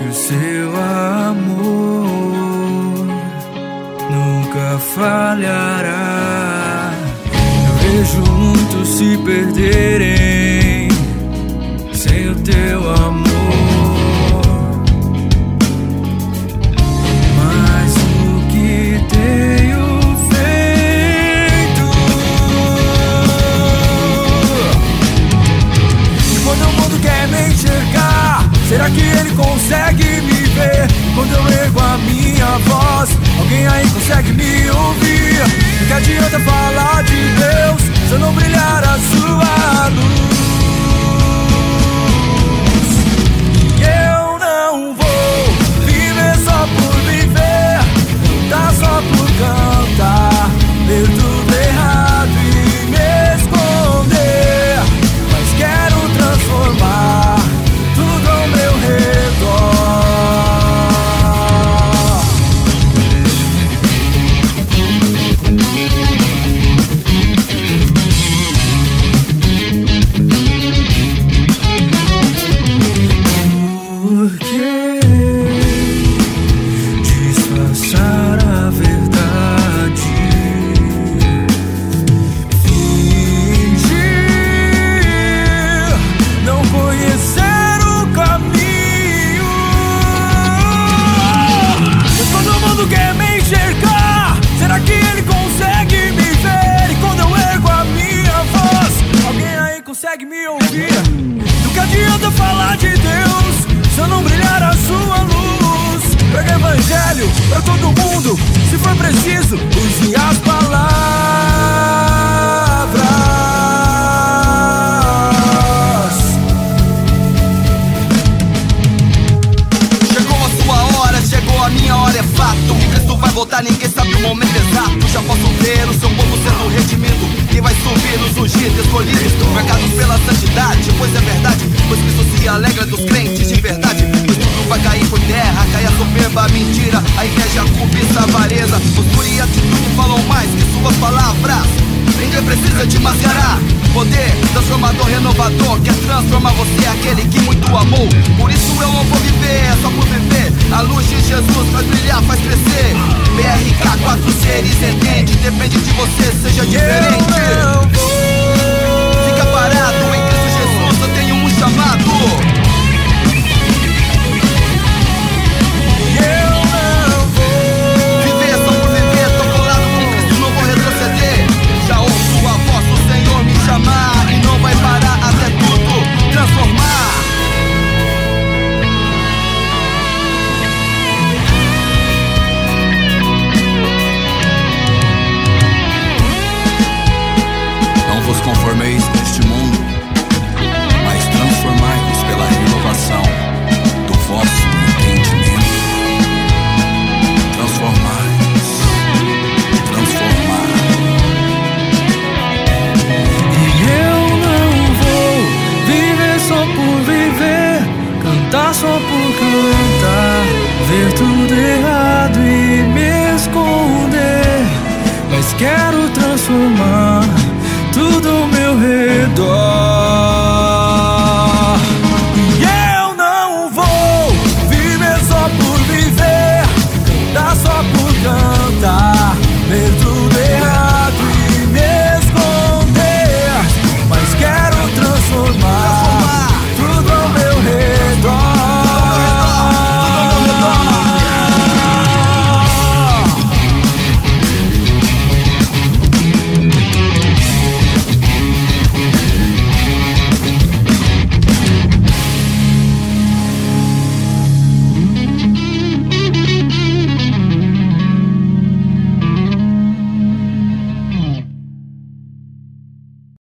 e o seu amor nunca falhará. Eu vejo muitos se perderem sem o teu amor. Será que ele consegue me ver? Quando eu ergo a minha voz, alguém aí consegue me ouvir? Não que adianta falar de Deus se eu não brilhar a sua luz. E eu não vou viver só por viver, cantar só por cantar, ver tudo errado e me esconder. Mas quero transformar tudo ao meu redor. Por que disfarçar a verdade? Fingir não conhecer o caminho. Mas quando o mundo quer me enxergar, será que ele consegue me ver? E quando eu ergo a minha voz, alguém aí consegue me ouvir? Do que adianta falar de Deus se eu não brilhar a sua luz? Prega evangelho pra todo mundo, se for preciso, use as palavras. Chegou a sua hora, chegou a minha hora, é fato. Que Cristo vai voltar, ninguém sabe o momento exato. Já posso ver o seu povo sendo redimido, e vai subir nos ungidos escolhidos, marcados pela santidade, pois é verdade. Pois Cristo se alegra dos crentes de verdade. Pois tudo vai cair por terra, cai a soberba, a mentira, a inveja, a cobiça, a avareza. Postura e atitude falam mais que suas palavras. Ninguém precisa te mascarar. Poder transformador, renovador, quer transformar você, aquele que muito amou. Por isso eu não vou viver, é só por viver. A luz de Jesus faz brilhar, faz crescer. BRK, 4 seres, entende? Depende de você, seja diferente. Fica parado, em Cristo Jesus eu tenho um chamado. Chamar e não vai parar até tudo transformar. Não vos conformeis com este mundo, mas transformai-vos pela renovação do vosso entendimento. Transformai-vos, transformar. Só por viver, cantar só por cantar, ver tudo errado e me esconder. Mas quero transformar tudo ao meu redor.